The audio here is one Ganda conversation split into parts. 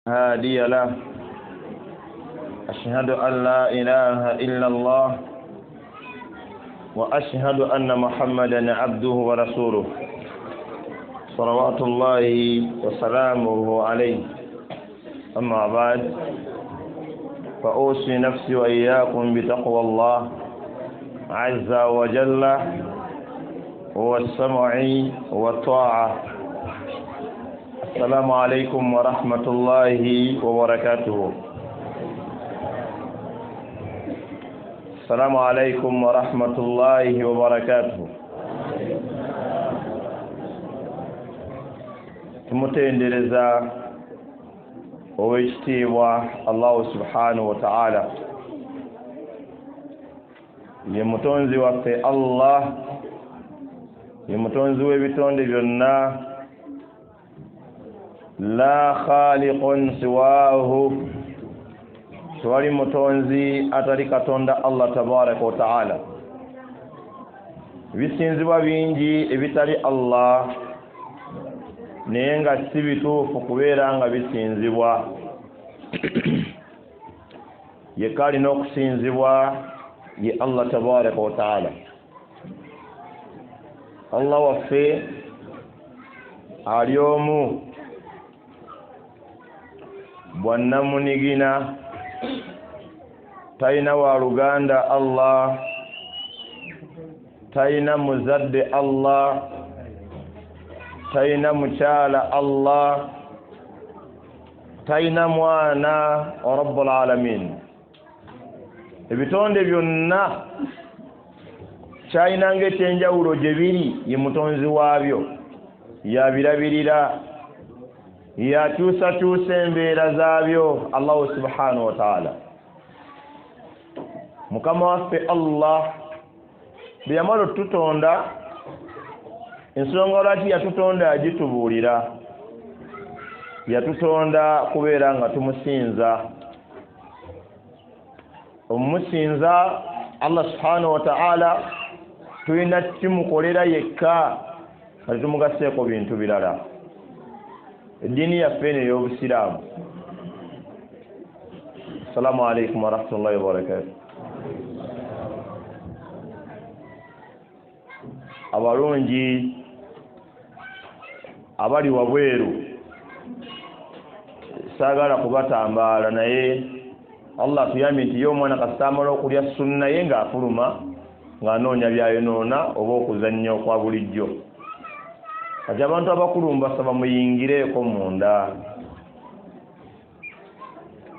هادي له أشهد أن لا إله إلا الله وأشهد أن محمدا عبده ورسوله صلوات الله وسلامه عليه. أما بعد فأوصي نفسي وإياكم بتقوى الله عز وجل والسمع والطاعة. السلام عليكم ورحمة الله وبركاته. السلام عليكم ورحمة الله وبركاته. tumutendereza owekitiibwa Allah subhanahu wa ta'ala ye mutonzi waffe Allah ye mutonzi w'ebitonde byonna la khaliqun siwahu siwali mutonzi atali katonda Allah tabaraka wa ta'ala. Bisinzibwa bingi ebitali Allah naye nga si bituufu kubeera nga bisinzibwa. Yekka alina okusinzibwa ye Allah tabaraka wa ta'ala. Allah waffe ali omu bwannamunigina, talina waluganda Allah, talina muzadde Allah, talina mukyala Allah, talina mwana wa rabbul alamin. Ebitonde byonna kyalina ng'ekyenjawulo gye biri ye mutonzi waabyo, yabirabirira, yakyusakyusa embeera zaabyo Allah subhanahu wa ta'ala. Mukama waffe Allah bwe yamala otutonda, ensonga lwaki yatutonda agitubuulira. Yatutonda kubeera nga tumusinza. Omumusinza Allah subhanahu wa ta'ala tulina kimukolera yekka nga tetumugaseeko bintu birala. Eddiini yaffe eno ey'Obusiraamu. Assalamu alaikum warahmatullahi wabarakatuh. Abalungi abali wabweru saagala kubatambaala, naye Allah tuyambye nti y'omwana kasitambala okulya sunna ye ng'afuluma ng'anoonya byayonoona oba okuzannya okwa bulijjo. Kati abantu abakulu mbasaba muyingireeko munda.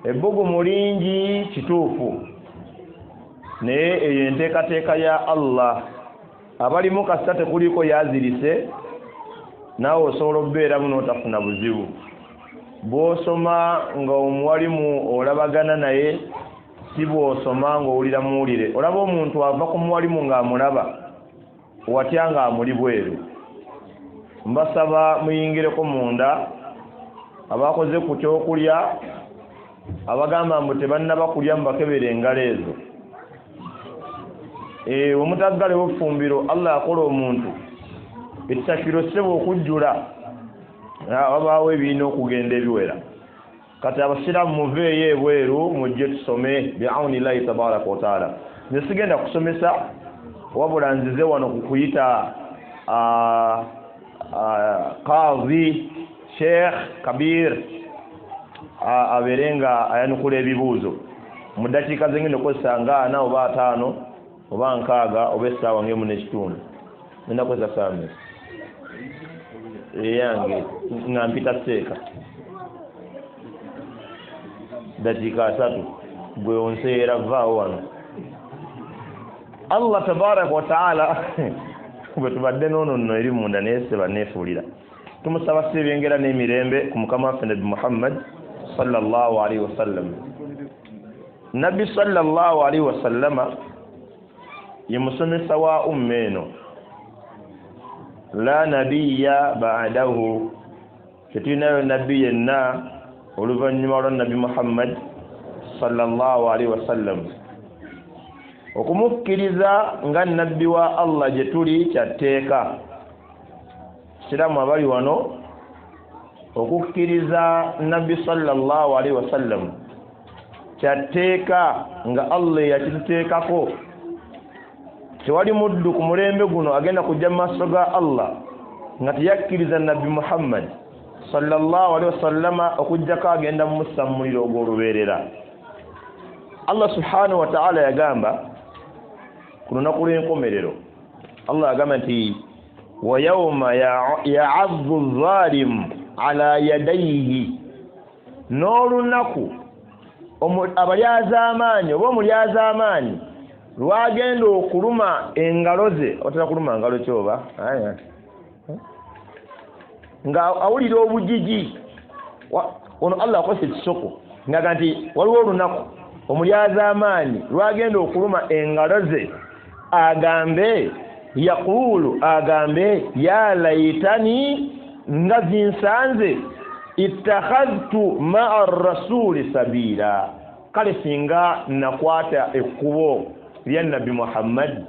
Ebbugumu lingi kituufu, naye eyo enteekateeka ya Allah. Abalimu kasita tekuliko yazirise, naawe osobola okubeeramu n'otafuna buzibu. Bw'osoma nga omuwalimu olabagana naye, si bw'osoma ng'owulira muwulire. Olaba omuntu ava ku muwalimu ng'amulaba, watya ng'amuli bweru. Mbasaba muyingireko munda. Abakoze ku kyokulya, abagamba mbu tebannaba kulya mubakebere engalo ezo. Omutaggalewo ffumbiro Allah akola omuntu ekisakiro sebo okujjula, wabaawo ebiina okugenda ebiwera. Kati abasiraamu muveeyo ebweru mujje tusome bi'awnillahi tabaraka wa ta'ala. Nesigenda kusomesa wabula nzize wano kukuyita Qadhi Sheikh Kabir aberenga ayanukula ebibuuzo mu ddakiika zengenda okozesa nga 4 oba 5 oba 6 oba essaawa ng'emu n'ekitundu. Ngenda kukozesa saawa yange nga mpita seeka ddakiika 3 gwe onseera vaawo wano. Allah tabaraka wa ta'ala bwe tubadde n'ono nno eri munda naye seba neefuulira. Tumusaba ebyengera n'emirembe ku Mukama waffe Nabbi Muhammad sallallahu alaihi wasallam. Nabbi sallallahu alaihi wasallama ye musomesa wa umma eno. La nabiyya ba'dahu, tetulinayo nabbi yenna oluvannyuma lwa Nabbi Muhammad sallallahu alaihi wasallam. Okumukkiriza nga nabbi wa Allah gye tuli kyatteeka. Siramu abali wano okukkiriza nabbi sallallahu alaihi wasallam kyateeka nga Allah yakituteekako. Tewali muddu ku mulembe guno agenda kujja mu maaso ga Allah nga teyakkiriza nabbi Muhammad sallallahu alaihi wasallama okujjako agenda mu mussa mu muliro ogw'olubeerera. Allah subhanahu wa ta'ala yagamba ku lunaku lw'enkomerero, Allah yagamba nti wa yawma ya'addu adh-dhalimu ala yadayhi, n'olunaku abalyazaamaanyi oba omulyazaamaanyi lwagenda okuluma engalo ze, otera kuluma ngalo kyoba nga awulira obujiji ono Allah akozesa ekisoko ngaga nti waliwo olunaku omulyazaamaanyi lwagenda okuluma engalo ze agambe yaqulu agambe ya laitani nga zinsanze ittakhadhtu ma'a rasuli sabila, kale singa nakwata ekkubo lya nabbi Muhammad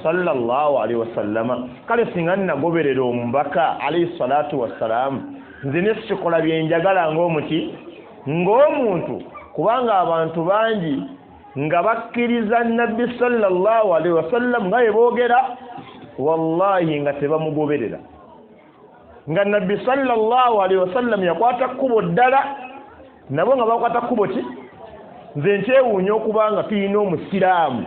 sallallahu alaihi wasallama, kale singa nagoberera omubaka alayhi salatu wassalam, nze nesikola byenjagala ng'omuntu, kubanga abantu bangi nga bakkiriza nabbi sallallahu alaihi wasallam nga yeboogera, wallahi nga tebamugoberera. Nga nabbi sallallahu alaihi wasallam yakwata kkubo ddala, nabo nga bakwata kkubo ki? Nze nkyewuunya okubanga tulina omusiraamu,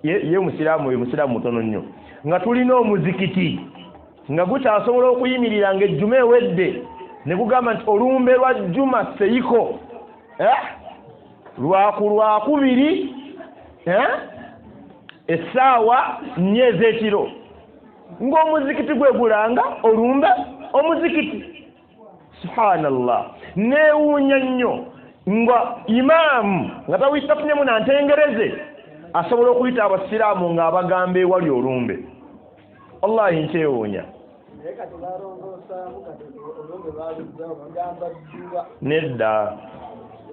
ye musiraamu oyo musiraamu mutono nnyo, nga tulina omuzikiti nga gukyasobola okuyimirira ng'ejjuma ewedde ne gugamba nti olumbe lwa jjuma seiko lwakubiri essaawa 4 ez'ekiro, ng'omuzikiti gwe gulanga olumbe omuzikiti. Subhanallah, neewuunya nnyo nga imaamu nga tafunyeemu nantengereze asobola okuyita abasiraamu ng'abagamba ewali olumbe. Wallahi nkyewuunya. Nedda,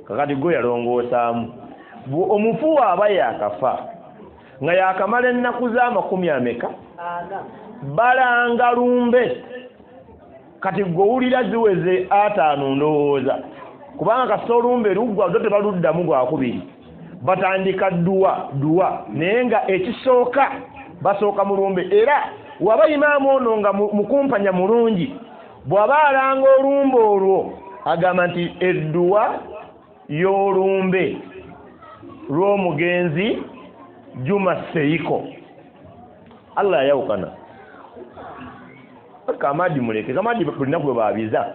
kakati gwe yalongoosaamu. Omufu aba yakafa nga yakamala ennaku z'amakumi balanga lumbe, kati gw'owulira ziweze 5 ndowooza, kubanga kasita olumbe luggwa do tebaluddamu gwakubiri, batandika duwa naye nga ekisooka basooka mu lumbe. Era waba imaamu ono nga mukumpanya mulungi, bw'aba alanga olumbe olwo agamba nti edduwa y'olumbe lw'omugenzi Juma Seiko. Allah yawukana kamadi muleke, kamadi bulinaku bwe babiza,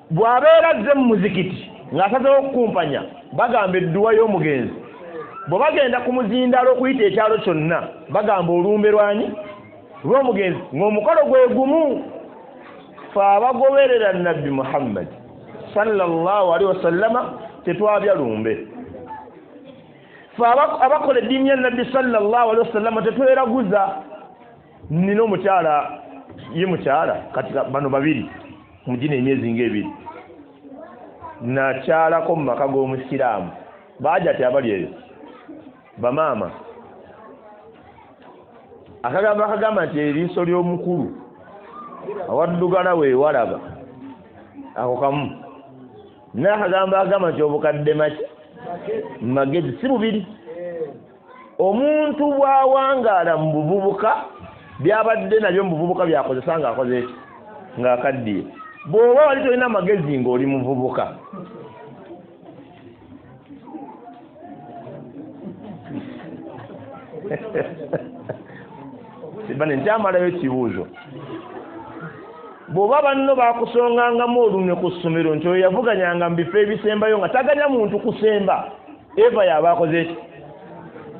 bw'abeera azze mu muzikiti ng'asazeho okukumpanya bagamba edduwa y'omugenzi, bwe bagenda ku muzindalo okuyita ekyalo kyonna bagamba olumbe lwanyi lw'omugenzi, ng'omukolo gwe gumu. Fe abagoberera nabbi Muhammad sallallahu alaihi wasallama tetwabya lumbe. Fe abakola eddiini ya nabbi sallallahu alaihi wasallama tetweraguza. Nina omukyala, ye mukyala kati bano babiri mugina emyezi ng'ebiri, nakyalako mu maka g'omusiraamu, baaja ti abali eyo bamaama, akagamba nti eriiso ly'omukulu awaddugala weewalaba ako kamu, n'akagamba agamba nti obukadde maki magezi si bubiri. Omuntu bw'awangaala mu buvubuka byabadde nabyo mu buvubuka byakozesa ng'akoze eki ng'akaddiye, bw'oba wali tolina amagezi ng'oli muvubuka bane nkyamalayo ekibuuzo. Bw'oba banno bakusongangamu olumwe ku ssomero nti oyo yavuganyanga mu bifo ebisembayo nga taganya muntu kusemba, Eva yaba akoze eki?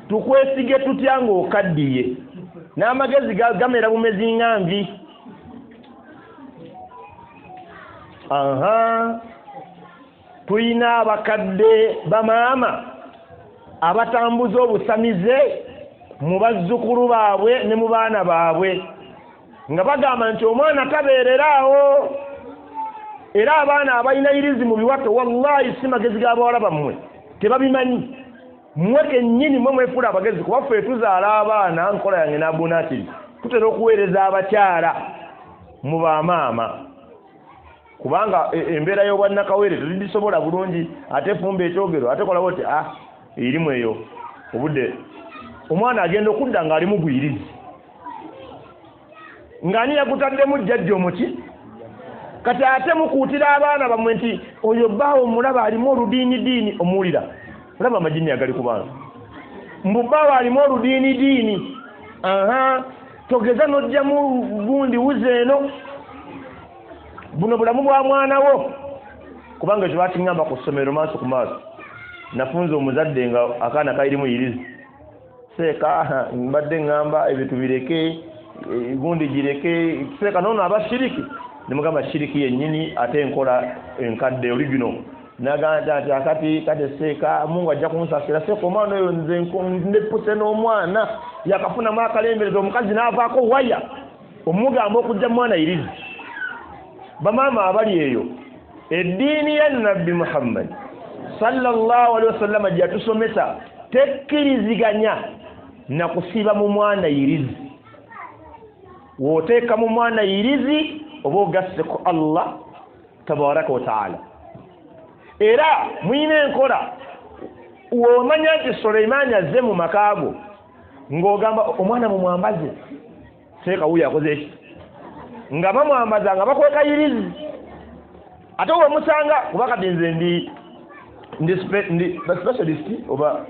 Tukwesige tutya ng'okaddiye n'amagezi gamera bumezi ngambi. Tuyina abakadde bamaama abatambuza obusamize mu bazzukulu baabwe ne mu baana baabwe nga bagamba nti omwana tabeereraawo, era abaana abalina irizi mu biwato wallahi si magezi g'abawala bammwe tebabimanyi. Mmwe kennyini mmwe mwefuula abagezi, kuba ffe tuzaala abaana nkola yange n'abunatiri tutera okuweereza abakyala mu bamaama. kubanga embeera y'obwannakawere tetugisobola bulungi ate fumba ekyogero ate kola bote erimu eyo obudde omwana agenda okudda ng'ali mu buyirizi ng'ani yagutaddemu jjajja omuki kati ate mukuutira abaana bammwe nti oyo bbaawo mulaba alimu oludiinidiini omuwulira olaba amajini agali ku baana mbu bbaawo alimu oludiinidiini togeza n'ojjamu gundi wuze eno buno bulamu bwa mwana wo kubanga ekyo bakiŋŋamba ku ssomero maaso ku maaso nafunze omuzadde nga akaana kalirimu yirizi seeka mbadde ŋŋamba ebyo tubireke gundi gireke seeka noono aba shiriki ne mugamba shiriki yennyini ate enkola enkadde original nagamba ati kati seeka Mungu ajja kunsasira seeka omwana oyo nze ndepuse n'omwana yakafunamu akalembereza omukazi n'avaako waya omugamba okujja mwana yirizi bamaama abali eyo eddiini ya nabbi Muhammad sallallahu alaihi wasallam gyatusomesa tekkiriziganya na kusiba mu mwana yirizi wooteeka mu mwana yirizi oba ogasse ku Allah tabaraka wa taala era mwine enkola womanya nti Sulaiman azze mu makaago ng'ogamba omwana mumwambaze seeka wuyo akoze eki nga bamwambaza nga bakweka yirizi ate wemusanga kuba kati nze ndi specialist oba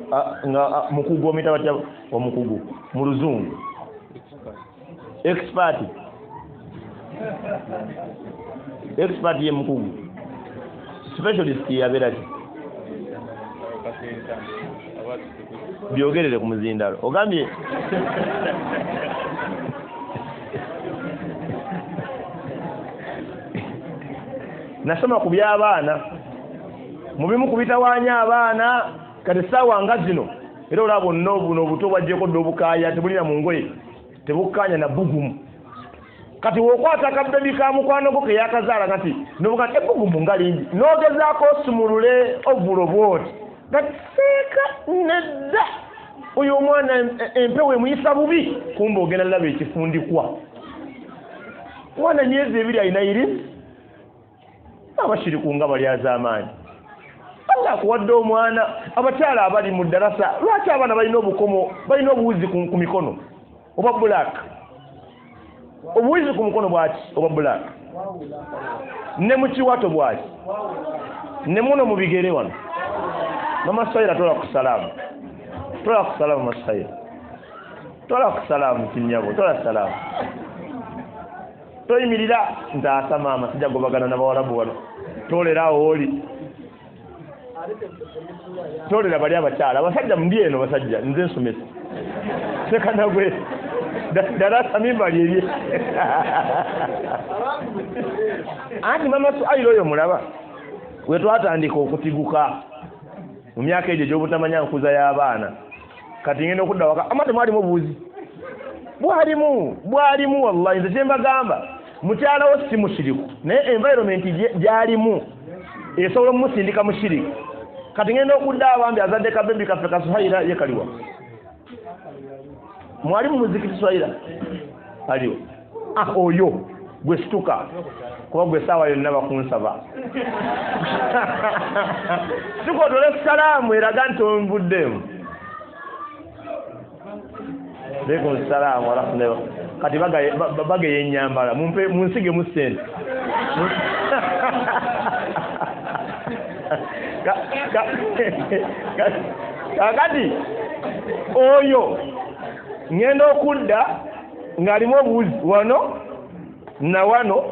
nga mukugu omita batya omukugu mu luzungu expert ye mukugu specialist yabeera ki byogerere ku muzindalo ogambye nasoma ku by'abaana mu bimu kubitawaanya abaana kati essaawa nga zino era olaba bonna buno obuto bwajjeko dde obukaaya tebulina mu ngoye tebukkaanya na bugumu kati wokwata akabbebi ka mukwano gwo ke yakazaala kati nobuga ebugumu nga lingi n'ogezaako osumulule ovulo bwoti kati seeka nedda oyo omwana empewo emuyisa bubi kumba ogenda laba ekifundikwa mwana myezi ebiri alina irizi abashiriku nga bali az'amaanyi Allah akuwadde omwana abakyala abali mu ddarasa lwaki abaana balina obukomo balina obuwuzi ku mikono oba black obuwuzi ku mukono bwaki oba black ne mu kiwato bwaki ne muno mu bigere wano mama Saira tola ku salaamu Masaira tola ku salaamu kinyabo tola salaamu toyimirira ntaasa maama sijja gobagana n'abawalabu wano tolerawo oli tolera bali abakyala abasajja mundi eno basajja nze nsomesa sekanagwe darasa mimbali ebye anti mama Sudiiru oyo mulaba we twatandika okutiguka mu myaka egyo gy'obutamanya nkuza y'abaana kati ngenda okudda waka amate mwalimu obuuzi bwalimu wallahi nze kyembagamba mukyala wo si mushiriku naye environment gyalimu esobola omusindika mushiriku kati ngenda okudda abambi azadde kabebi kaffe kasuhaira ye kaliwa mwalimu muzikiti Suhaira aliwo oyo gwe situka kuba gwe saawa yonna bakunsaba sikotole salaamu eraga nti onvuddemu Alaikum salaam wa rahmatullah. Kati bagaye yennyambala munsige mu ssente. Kakati oyo ngenda okudda ng'alimu obuwuzi wano na wano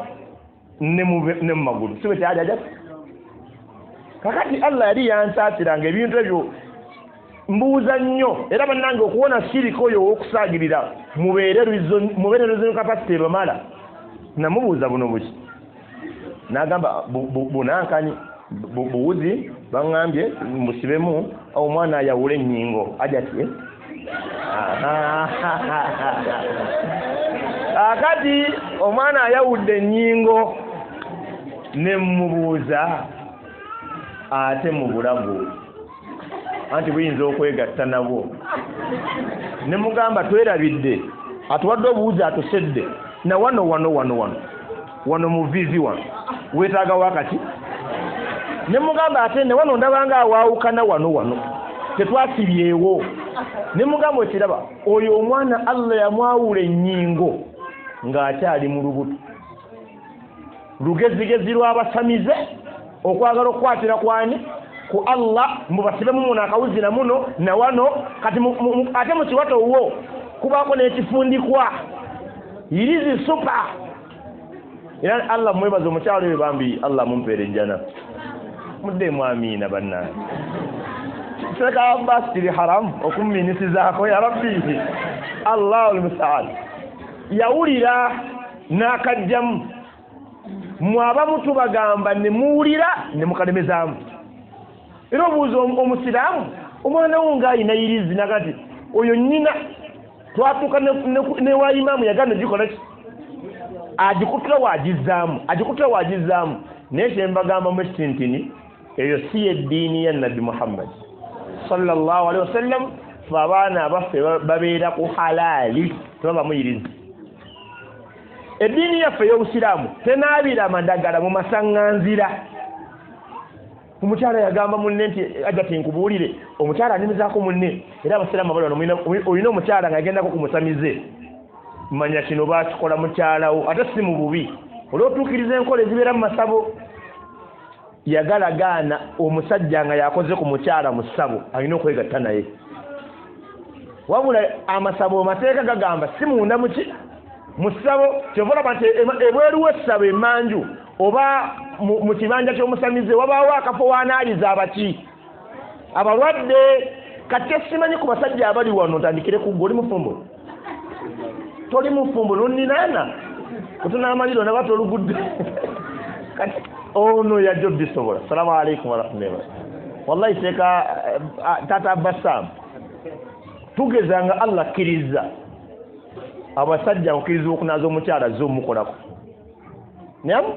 ne mu magulu sibe kyajaja. Kakati Allah yali yansaasiranga ebintu ebyo mbuuza nnyo era bannange okuwona shiriki oyo w'okusaagirira mubeere reason capacity bamala namubuuza buno buki n'agamba bunankanyi buwuzi baŋŋambye mbusibemu omwana ayawula ennyingo ajati akati omwana ayawudde ennyingo ne mubuuza ate mu bulago anti buyinza okwegatta nabo ne mugamba twerabidde atuwadde obuwuzi atusedde na wano mu vizi wano weetaaga wakati ne mugamba ate ne wano ndabanga awaawukana wano tetwasibyewo ne mugamba ekiraba oyo omwana Allah yamwawula ennyingo ng'akyali mu lubuto lugezigezi lwabasamize okwagala okukwatira kwani ku Allah mubasibemu muno akawuzira muno na wano kati ate mu kiwato wo kubaako n'ekifundikwa irizi supa era Allah mwebaza omukyalo we bambi Allah mumpeere ejjana muddemu amiina bannange seka Abbas tiri haram okuminisizaako ya rabbi Allahu almusta'an yawulira n'akajjamu mwabamu tubagamba ne muwulira ne mukalemezaamu era obuuza omusiraamu omwana wo ng'ayina irizi nakati oyo nnyina twatuuka ne wa imaamu yaganda gikola ki agikutula waagizaamu naye kyembagamba mu ekitintini eyo si eddiini ya nabbi Muhammad sallallahu alaihi wasallam fe abaana abaffe babeera ku halaali tebaba muyirizi eddiini yaffe ey'obusiraamu tenaabira amadagala mu masaŋŋanzira omukyala yagamba munne nti ajati nkubuulire omukyala animizaako munne era abasiraamu abali wano olina omukyala ng'agendako ku musamize manya kino baakikola mukyalawo ate si mu bubi olw'otuukiriza enkola ezibeera mu masabo yagalagaana omusajja nga yakoze ku mukyala mu ssabo alina okwegatta naye wabula amasabo amateeka gagamba si munda muki mu ssabo kyovolaba nti ebweru w'essabo emanju oba mu kibanja ky'omusamize wabaawo akafo waanaaliza abaki abalwadde kati simanyi ku basajja abali wano ntandikire ku gwe oli mufumbo toli mufumbo nonninaana kutunaamaliro nabata olugudde kati ono yajjo bisobola salamu alaikum warahmatullahi wallahi teeka tata Abasamu tugezanga Allah kkiriza abasajja okkiriza okunaaza omukyala zo omukolako nyamu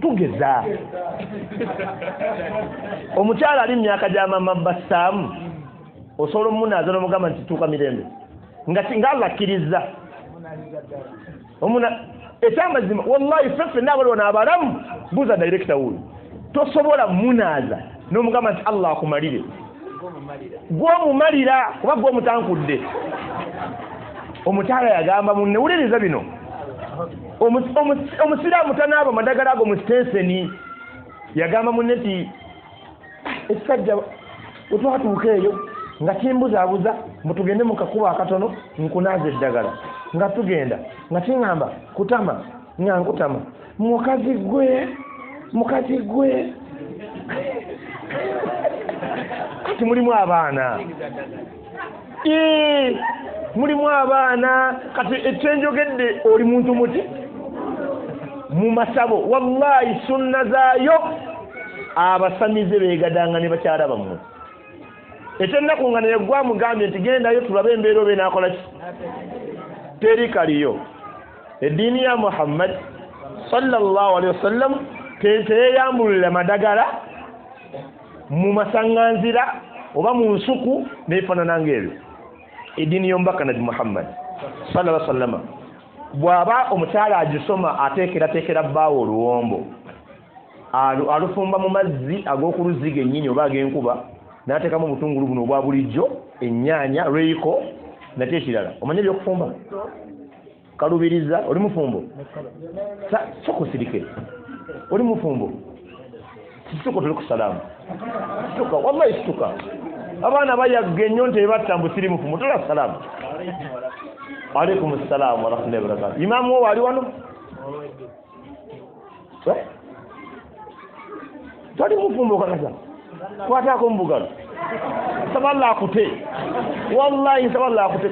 tugeza omukyala ali myaka gya mama Abasamu osobola omunaaza n'omugamba nti tuuka mirembe nga Allah kkiriza ekyamazima wallahi feffe n'abaliwo n'abalamu buuza director wuyo tosobola munaaza n'omugamba nti Allah akumalire gw'omumalira kuba gw'omutankudde omukyala yagamba munne wuliriza bino omusiraamu tanaaba madagala ago mu sitenseni yagamba munne nti ekisajja wetwatuuka eyo nga kimbuzaabuza mutugende mu kakuba akatono nkunaaza eddagala nga tugenda nga kiŋŋamba kutama nga nkutama mukazi gwe kati mulimu abaana mulimu abaana kati ekyenjogedde oli muntu muti mu masabo wallahi sunna zaayo abasamize beegadanga ne bakyala bammwe ekyennaku nga naye gwamugambye nti gendayo tulabe embeera obe naakola ki teri kaliyo eddiini ya Muhammad sallallahu alaihi wasallam teyeyambulira madagala mu masaŋŋanzira oba mu nsuku neefaanana ng'ebyo eddiini y'omubaka nabi Muhammad sallallahu alaihi wasallam bw'aba omukyala agisoma ateekerateekera bbaawo oluwombo alufumba mu mazzi ag'okuluziga ennyini oba ag'enkuba n'ateekamu obutungulu buno obwa bulijjo ennyaanya reyiko nate ekirala omanye ebyokufumba kalubiriza oli mufumbo sokusirike oli mufumbo situka tuli ku salaamu situka wallahi situka abaana bayagga ennyo nti ebattambu siri mufumbo tola salaamu alaikum assalamu warahmatullahi wabarakatuh imaamu wo ali wano toli mufumbo kakasa kwataako mubugalo saballa akute wallahi saballa akute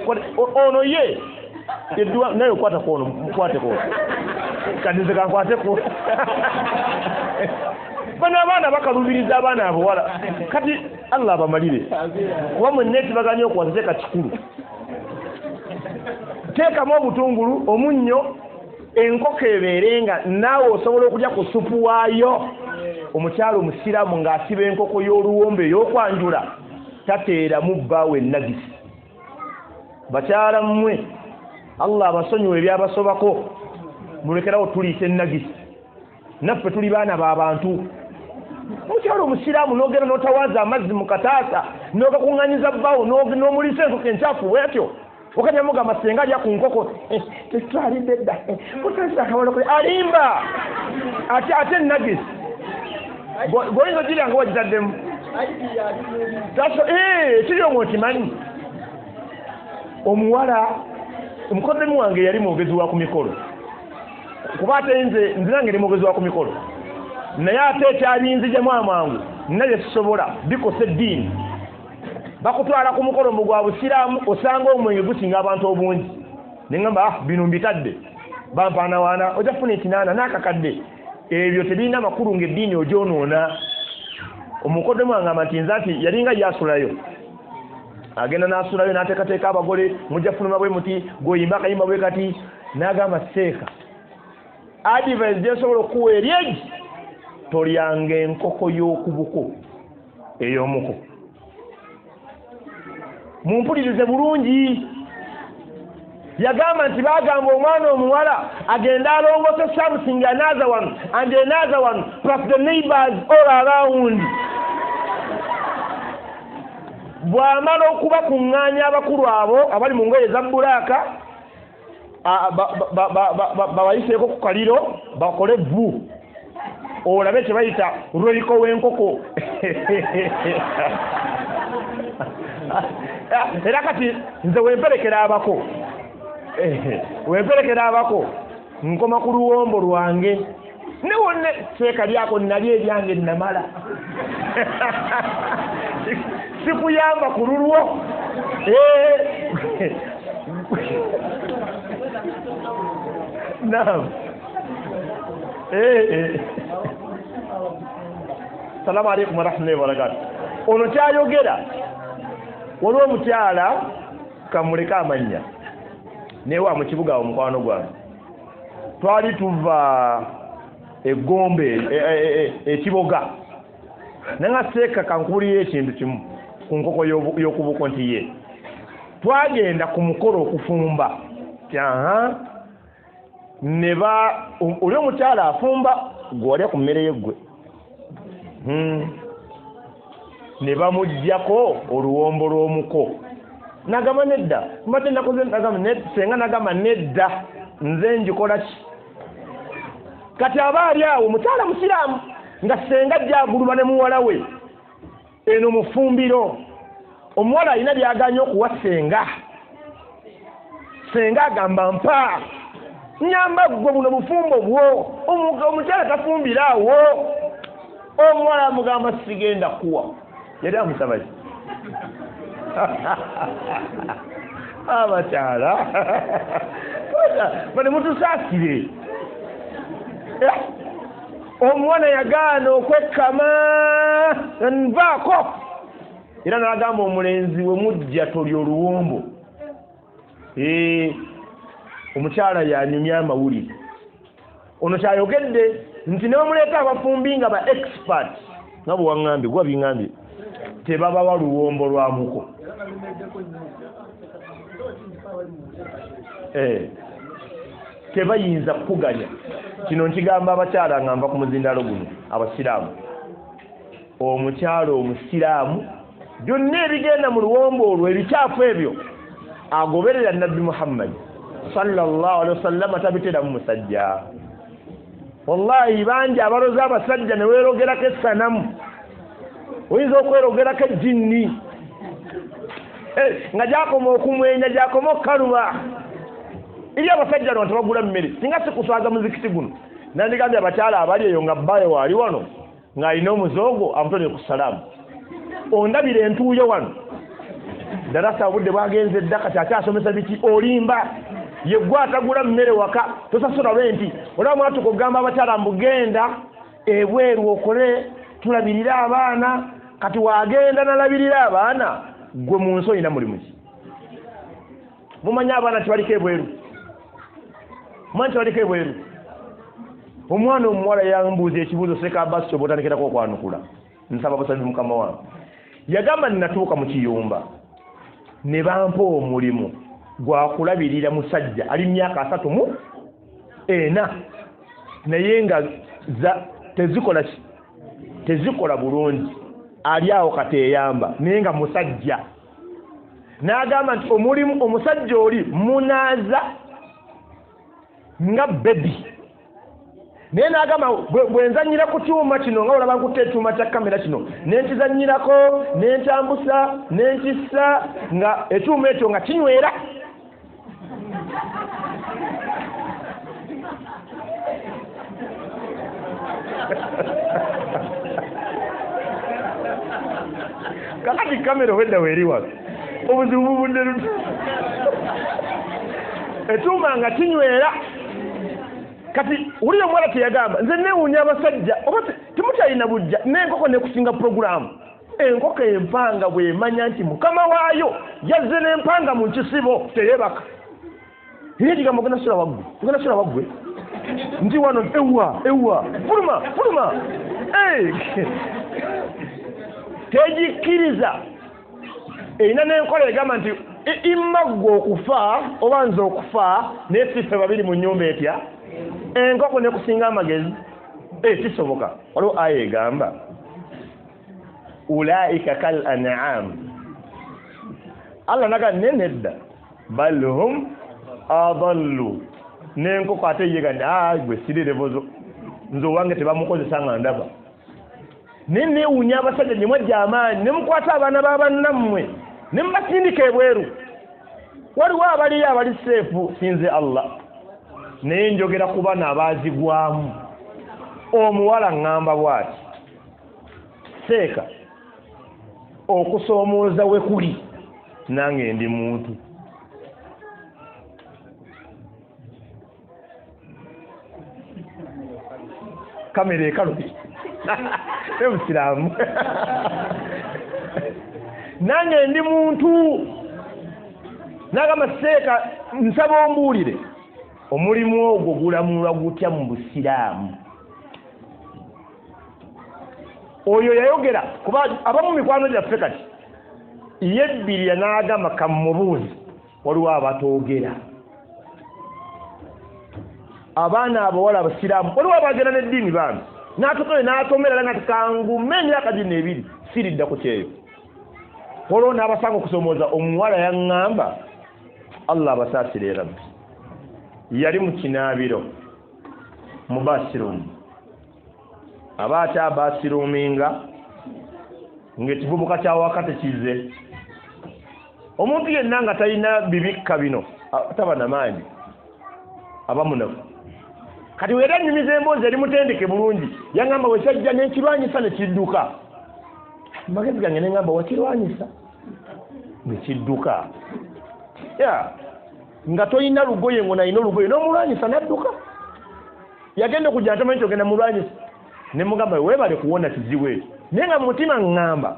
ono ye edduwa naye okwata kono mukwate kono kadize kankwate ko bano abaana bakalubiriza abaana abawala kati Allah abamalire kuba mwenna tibaganya okwata teeka kikulu teekamu obutungulu omunnyo enkoko ebeerenga naawe osobola okujja ku supu waayo omukyalo omusiraamu ng'asiba enkoko y'oluwombo ey'okwanjula tateeramu bbaawe ennagisi bakyala mmwe Allah abasonyiwe ebyabasobako mulekerawo tuliisa ennagisi naffe tuli baana b'abantu. Mukyalo omusiraamu n'ogenda n'otawaza amazzi mu kataasa n'ogakuŋŋanyiza bbaawo n'omulisa enkoko enkyafu bwetyo okanyamugamba senga alya ku nkoko tetwalidde dda kutasa akawolo kule alimba ate nagisi goyinza ogirya nga wagitaddemu kiri omwo okimanyi omuwala omukoddomi wange yali mwogezi wa ku mikolo kuba ate nze nange ndi mwogezi wa ku mikolo naye ate ekyabinzijemu amangu naye sisobola bikosa eddiini bakutwala ku mukolo gwa busiraamu osanga omwenge gusinga abantu obungi neŋŋamba bino mbitadde bampaanawaana ojja kufuna ekinaana n'akakadde ebyo tebirina makulu ng'eddiini ogyonoona. Omukoddomi wangamba nti yalinga yasulayo agenda n'asulayo n'ateekateeka abagole mujja kufuluma bwe muti gwoyimba akayimba bwe kati n'agamba seeka adivise gyesobola okuwa eryegi tolyanga enkoko y'okubuko ey'omuko. Mumpulirize bulungi. Yagamba nti bagamba omwana omuwala agenda alongose something another one and another one plus the neighbors all around. Bw'amala okubakuŋŋaanya abakulu abo abali mu ngoye za bbulaaka babayiseeko ku kaliro bakole vvu olabe kye bayita lwoliko w'enkoko. Era kati nze wemperekera abako nkoma ku luwombo lwange ne wonne seeka lyako nali ebyange namala sikuyamba ku lulwo. Naam. Salamu alaikum wa rahmatullahi wa barakatuh. Ono kyayogera waliwo omukyala kamuleka amannya newa mu kibuga omukwano gwange twali tuva egombe ekiboga nanga seeka kankubulira ekintu kimu ku nkoko y'okubuko nti ye twagenda ku mukolo okufumba neba oli omukyala afumba gw'olya ku mmere yeggwe ne bamuggyako oluwombo lw'omuko nagamba nedda mbadde nakoze senga nagamba nedda nze njikola ki kati aba ali awo mukyala musiraamu nga senga ajjaguluba ne muwala we eno mufumbiro omuwala alina byaganya okuwa senga agamba mpa nyamba gwe buno bufumbo bwo omukyala tafumbira awo omuwala amugamba sigenda kuwa yali amusaba ki abakyala bane mutusaasire omwana yagaana okwekkama nvaako era n'agamba omulenzi we mujja toli oluwombo omukyala yanyumya amawulire ono kyayogedde nti ne bamuleeta abafumbi nga ba expert nga bwe waŋŋambye gwa biŋŋambye tebabawa luwombo lwamuko tebayinza kukuganya kino nkigamba abakyala nga nva ku muzindalo guno abasiraamu omukyala omusiraamu byonna ebigenda mu luwombo olwo ebikyafu ebyo agoberera nabbi Muhammad sallallahu alaihi wasallam tabiteramu musajja. Wallahi bangi abaloza abasajja ne weerogerako essanamu oyinza okwerogerako ejjinni nga gyakoma okumwenya gyakoma okukaluba eri abasajja no tebagula mmere singa sikuswaza muzikiti guno nandigambye abakyala abali eyo nga bbayo waali wano ng'alina omuzoogo amutonye ku salaamu ondabira entuuyo wano darasa obudde bwagenze dda kati akyasomesa biki olimba yeggwe atagula mmere waka tosasula benti olaba mwatuka okugamba abakyala mbugenda ebweru okole tulabirira abaana kati wagenda nalabirira abaana gwe mu nsi olina mulimu ki mumanyi abaana tibaliko ebweru mumanyi tibaliko ebweru omwana omuwala yambuuza ekibuuzo seka basi kyobotandikirako okwanukula nsaba busabi mukama wange yagamba ninatuuka mu kiyumba ne bampa omulimu gwakulabirira musajja ali myaka 34 naye nga tezikola bulungi ali awo kateyamba naye nga musajja n'agamba nti omulimu omusajja oli munaaza nga bebi naye n'agamba bwenzanyira ku kyuma kino nga olaba nkutte ekyuma kya kamera kino nenkizanyirako nentambusa nenkissa nga ekyuma ekyo nga kinywera kakati kamera wedda weeriwa obuzibu bubudde luti ekyuma nga kinywera kati uli omwala teyagamba nze newuunya abasajja oba temukyalina bujja n'enkoko nekusinga puroguramu enkoko empanga bwemanya nti mukama waayo yazze n'empanga mu nkisibo teyebaka naye kigambo genda sula waggwe nti wano ewa fuluma tegikkiriza erina n'enkola egamba nti imaggwe okufa oba nze okufa naye sife babiri mu nnyumba etya enkoko nekusinga amagezi kisoboka waliwo aya egamba ulaika kal an'am Allah naga nenedda bal hum adallu n'enkoko ate yeganda gwe sirire bozo nze wange tebamukozesa nga ndaba newuunya abasajja ne mwajja amaanyi ne mukwata abaana b'abannammwe ne mubasindika ebweru waliwo abaliyo abali seefu sinze Allah naye njogera ku bana abaazigwamu omuwala ŋŋamba bw'ati seeka okusoomooza we kuli nange ndi muntu kamera ekalubi ebusiraamu nange ndi muntu nagamba seeka nsaba ombuulire omulimu ogwo gulamulwa gutya mu busiraamu oyo yayogera kuba abamu mikwano gyaffe kati yebbirira n'agamba kamubuuzi waliwo abatoogera abaana abawala abasiraamu waliwo abagera n'eddiini bambi n'atokole n'atomerera nga tikangume emyaka gino ebiri siridda ku kyeyo waliwo n'abasanga okusomooza omuwala yaŋŋamba Allah abasaasire era yali mu kinaabiro mu basirumu abaate abasiruminga ng'ekivubuka kyawaka tekize omuntu yenna nga talina bibikka bino taba namaanyi aba munafu kati weera nnyumiza emboozi eri mutendeke bulungi yaŋŋamba wekyajja n'ekirwanyisa ne kidduka magezi gange neŋŋamba wakirwanyisa ne kidduka nga toyina lugoye ngo nayina olugoye n'omulwanyisa n'adduka yagenda okujja ntamanyi nti ogenda mulwanyisa ne mugamba weebale kuwona kizibu ekyo naye nga mutima ŋŋamba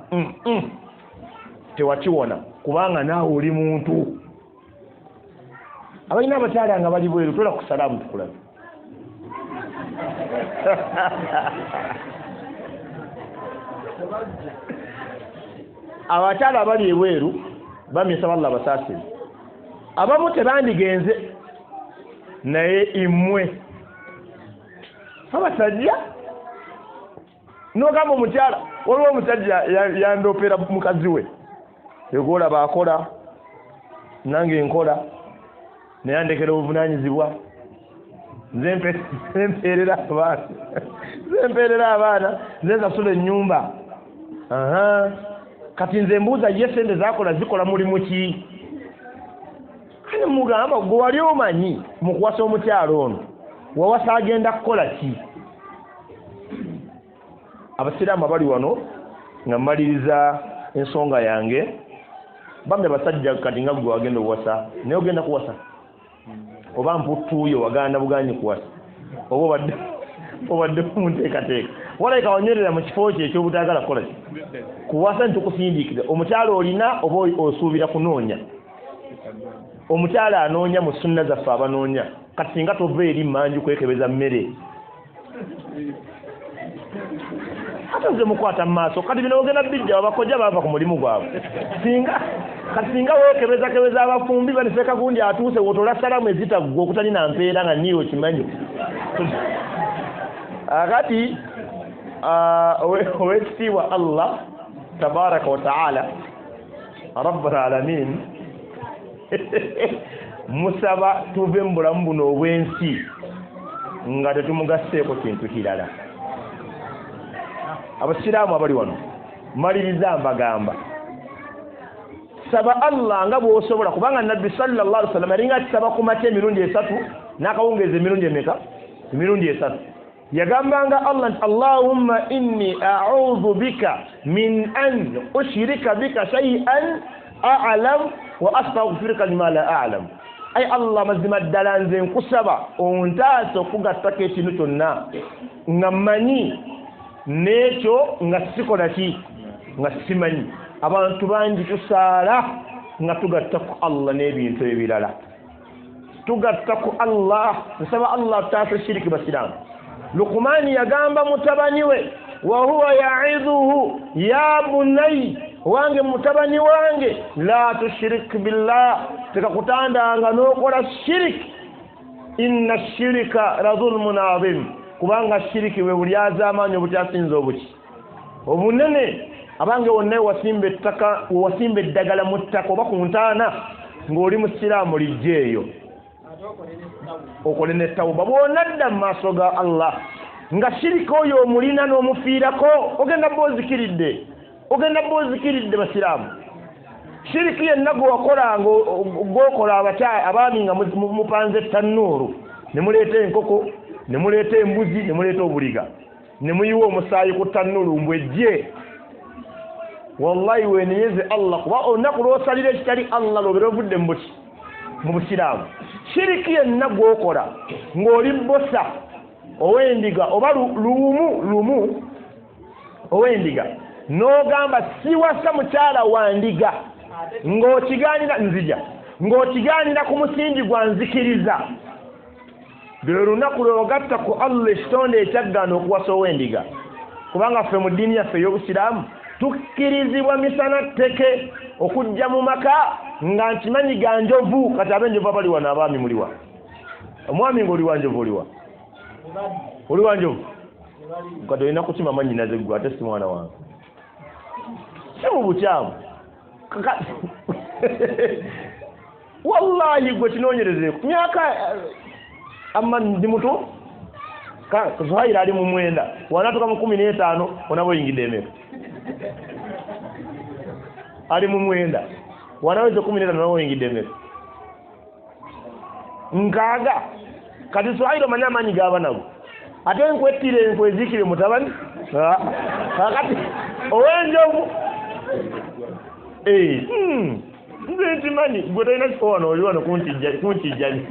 tewakiwona kubanga naawe oli muntu abalina abakyala nga bali bweru tola kusalaamu tukulabe abakyala abali ebweru bamyesa balla abasaasire abamu tebandigenze naye immwe abasajja n'ogamba omukyala waliwo omusajja yandoopera mukazi we egola baakola nange nkola neyandekera obuvunaanyizibwa nze mpeerera abaana nze nsasula ennyumba kati nze mbuuza ye sente zakola zikola mulimu ki kale mugamba gwe wali omanyi mu kuwasa omukyalo ono wawasa agenda kukola ki abasiraamu abali wano nga mmaliriza ensonga yange bambi abasajja kati nga gwe wagenda okuwasa naye ogenda kuwasa oba mputtuuyo waganda buganyi kuwasa oba obadde munteekateeka walayika wanywerera mu kifo kyo ekyobutagala kukola ki kuwasa nitukusindiikira omukyalo olina oba osuubira kunoonya omukyala anoonya mu sunna zaffe abanoonya kati singa tova eri manju kwekebeza mmere ate nze mukwata mu maaso kati bino ogenda bijja abakojja bava ku mulimu gwabwe singa weekebezakebeza abafumbi baniseka gundi atuuse wotola salamu ezitaggwa okutalina mpeera nga niyo okimanyi agati owekitiibwa Allah tabaraka wa taala rabbul alamin musaba tuve mu bulamu buno obw'ensi nga tetumugasseeko kintu kirala. Abasiraamu abali wano maliriza mbagamba, saba Allah nga bw'osobola, kubanga Nabbi sallallahu alaihi wasallam alinga kisaba ku mate emirundi 3 n'akawungeeza emirundi emeka? Emirundi 3. yagambanga Allah nti Allahumma inni a'udhu bika min an ushrika bika shay'an a'lam wa astaghfiruka lima la a'lam. Ay Allah mazima ddala nze nkusaba ontaasa okugattako ekintu kyonna nga mmanyi n'ekyo nga sikola ki nga simanyi. Abantu bangi tusaala nga tugatta ku Allah n'ebintu ebirala, tugatta ku Allah, nsaba Allah taasa shiriki. Basiramu Luqmani yagamba mutabani we, wa huwa ya'idhuhu ya bunayya, wange mutabani wange, la tushrik billah, tekakutandanga n'okola shirik, inna shirika la dhulmun adhim, kubanga shiriki we bulyaza amanyi obutyasinza obuki obunene. Abange wonna wasimbe ettaka, wasimbe eddagala mu ttaka oba ku ntaana ng'oli musiraamu lijjeeyo okole n'ettawuba. Bw'onadda mu maaso ga Allah nga shirika oyo omulina n'omufiirako, ogenda boozikiridde, ogenda boozikiridde. Basiraamu shiriki yenna gwe wakola ng'okola abaami nga mupanze ettanuuru, ne muleeta enkoko, ne muleeta embuzi, ne muleeta obuliga, ne muyiwa omusaayi ku ttanuuru mbwejje. Wallahi weeniyeze Allah, kuba olunaku lw'osalira ekitali Allah lw'obeera ovudde mu Busiraamu. Shiriki yenna gw'okola ng'oli bbosa ow'endiga oba lumu ow'endiga, n'ogamba siwasa mukyala wa ndiga, ng'okigaanira nzija, ng'okigaanira ku musingi gwa nzikiriza, lwe lunaku lw'ogatta ku Allah ekitonde ekyaggaana okuwasa ow'endiga. Kubanga ffe mu ddiini yaffe ey'Obusiraamu tukkirizibwa misana tteke okujja mu maka nga nkimanyi ga njovu. Kati ab'enjovu abali wano abaami muliwa? Omwami ng'oli wa njovu, oliwa? Oli wa njovu? Kati olina kukima mannyinaze ggwe, ate si mwana wange, si mu bukyamu. Wallahi gwe kinoonyerezeeko myaka amma ndi muto Zuhaira ali mu 9 wanatuka mu 15 onaba oyingidde emeka, ali mu 9 wanaweza 15 onaba oyingidde emeka nkaaga. Kati Zuhaira manya amanyi gaba nago, ate nkwettire enkwezikire mutabani kati ow'enjovu nze nkimanyi gwe talina kifo wano, oli wano kunkijjani.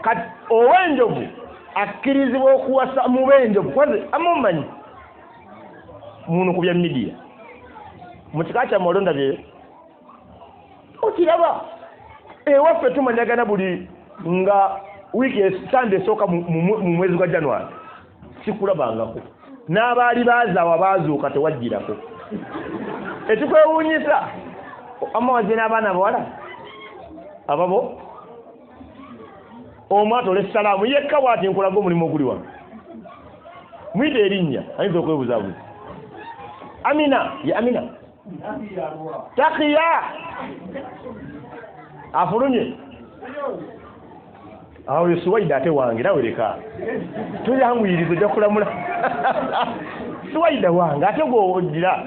Kati ow'enjovu akkirizibwa okuwasa mu b'enjovu. Kwanze amumanyi muno ku bya media mu kika kya malonda bye okiraba ewaffe tumanyagana buli nga wiiki esande esooka mu mwezi gwa January, sikulabangako. N'abaali baazaawa baazuuka tewajjirako. Ekikwewuunyisa amawaze n'abaana abawala ababo omwatola essalaamu yekka bw'ati nkulaga omulimu oguli wano, muyita erinnya ayinza okwebuzaabuza. Amina ye Amina Takiya afulumye awo ye Suwaida ate wange nawe leka tuyanguyiriza ojja kulamula. Suwaida wange ate gw'ogira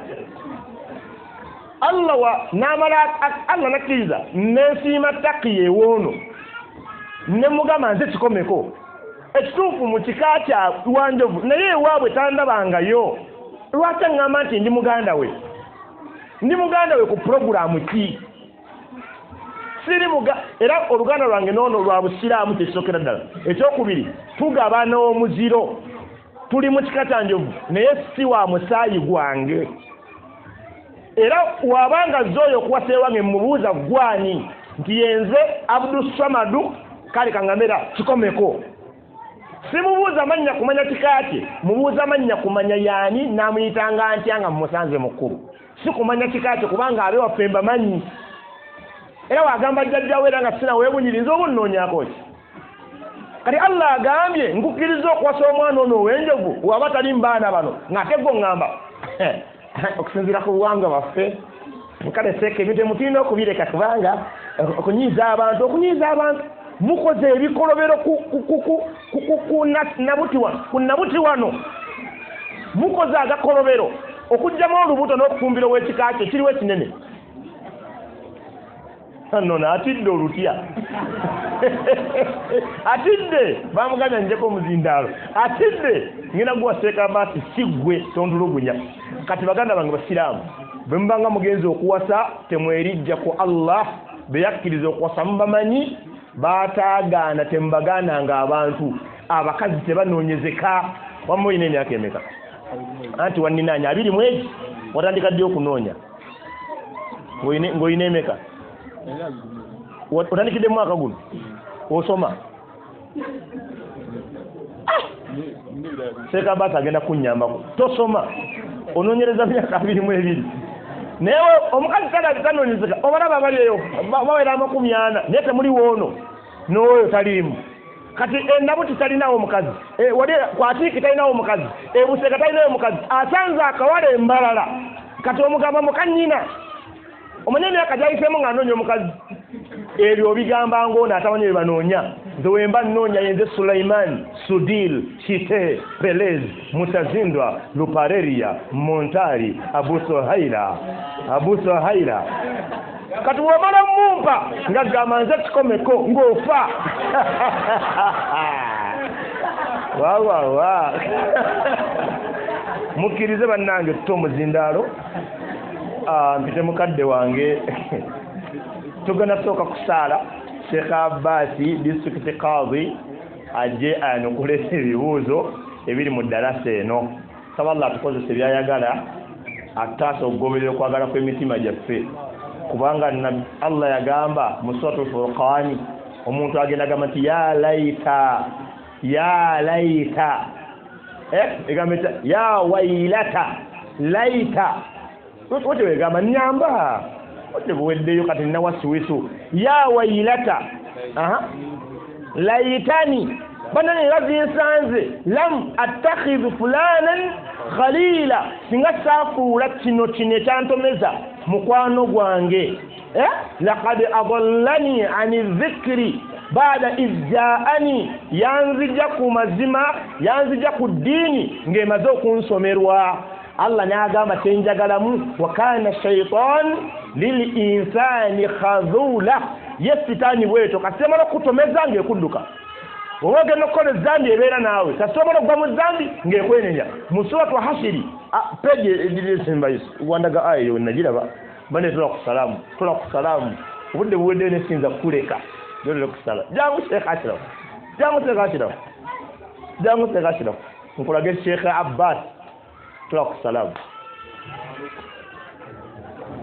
Allah n'amala Allah nakkiriza n'ensiima Takiya ewoono ne mugamba nze kikomeko ekituufu mu kika kya wanjovu, naye ewaabwe tandabangayo. Lwaki aŋŋamba nti ndi muganda we ku puroguramu ki? Siri era oluganda lwange noono lwa Busiraamu tekisokera ddala. Ekyokubiri, tugabana omuziro, tuli mu kika kya njovu naye si wa musaayi gwange. Era wabanga zooyo okuwasa ewange mubuuza gwani nti yenze Abdul Samadu kale kangamera kikomeko. Simubuuza mannya kumanya kikakye, mubuuza mannya kumanya yaani namuyitanga ntya nga mumusanze mukulu. Si kumanya kikakye kubanga abe waffe mbamanyi. Era wagamba jjajjawe era nga sina weebunyiriza obunnoonyako ki? kati Allah agambye nkukiriza okuwasa omwana ono ow'enjovu waba tali mbaana bano ng'ate gwo ngamba okusinziira ku buwangwa bwaffe kale seeka ebintu emutiina okubireka kubanga okunyiiza abantu mukoze ebikolobero ku nabuti wano mukoze agakolobero okugyamu olubuto n'okufumbiro w'ekika kye kiriwo ekinene no n'atidde olutya atidde bamuganya njeko omuzindaalo atidde ngenda guwaseeka baasi siggwe tontulugunya kati baganda bange basiraamu bwe mubanga mugenzi okuwasa temwerijja ku Allah be yakkiriza okuwasa mubamanyi baataagaana temubagaananga abantu abakazi tebanoonyezeka wamma olina emyaka emeka anti wanninaanya 2 mwezi watandika ddi okunoonya ng'olina emeka otandikidde mwaka guno osoma seeka baasi agenda kunnyambako tosoma onoonyereza myaka 22 naye omukazi tanoonyezeka obalaba bali eyo bawera 40 naye temuli woono n'oyo taliimu kati enabuti talinawo omukazi wali kwatiiki talinawo omukazi ebuseka talinawo omukazi asanze akawala embalala kati omugamba mukannyina omanye emyaka gyayiseemu ng'anoonya omukazi ebyo obigamba ng'ono atamanyi bye banoonya nze wemba nnoonya yenze Sulaiman Sudiiru Chite Pelez Mutazindwa Lupareria Montari Abu Sohaila kati wamala mumpa nga gamba nze kikomeko ng'ofa wawawa mukkirize bannange tuta omuzindaalo mpite mukadde wange tugenda sooka kusaala Sheikh Abbasi district Qadhi ajje anukulese ebibuuzo ebiri mu ddalasa eno saba Allah tukozese byayagala ataasa okugoberera okwagala kw'emitima gyaffe kubanga Allah yagamba mu Suratul Furqan omuntu agenda agamba nti ya laita egamba ya wailata laita wote wegamba nyamba wote buweddeyo kati nawasiwisu ya wailata laitani banane razinsanze lam attakhidhu fulanan khalila singa safuula kino ekyantomeza mukwano gwange laqad adallani ani dhikri baada izjaani yanzija ku mazima yanzija ku ddiini ng'emaze okunsomerwa Allah n'agamba tenjagalamu wa kana shaytan lil insani khazula yesitani bweto kasemala kutomeza ngekudduka owoge nokola zambi ebeera naawe kasemala gwa mu zambi ngekwenenya mu suratu hashiri peje edisemba yesu wandaga ayo najiraba bane tula ku salamu obudde buwedde ne sinza kuleka dole kusala jangu Sheikh Ashraf nkulage Sheikh Abbas tula ku salamu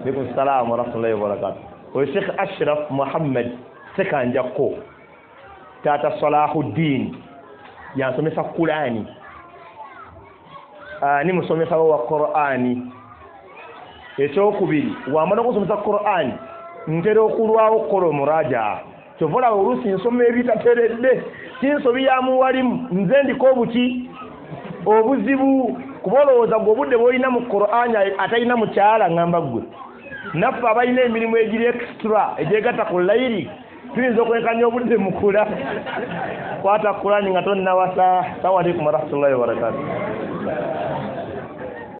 Alaikum salaam wa rahmatullahi wa barakatuh wa Sheikh Ashraf Muhammad sekanjako tata Salahuddin yansomesa Qur'ani ni musomesa wa Qur'ani ekyokubiri wamala okusomesa Qur'ani ntera okulwawo okukola omuraja kyovola oluusi nsoma ebitateredde sinsobi ya muwalimu nze ndiko obuzibu kuba olowooza gwe obudde bw'olina mu Qur'ani atalina mukyala ngamba ggwe naffe abalina emirimu egiri extra egyegatta ku layiri tuyinza okwenkanya obudde mukula kwata Qur'ani nga tonnawasa. Assalamu alaikum warahmatullahi wabarakatuh.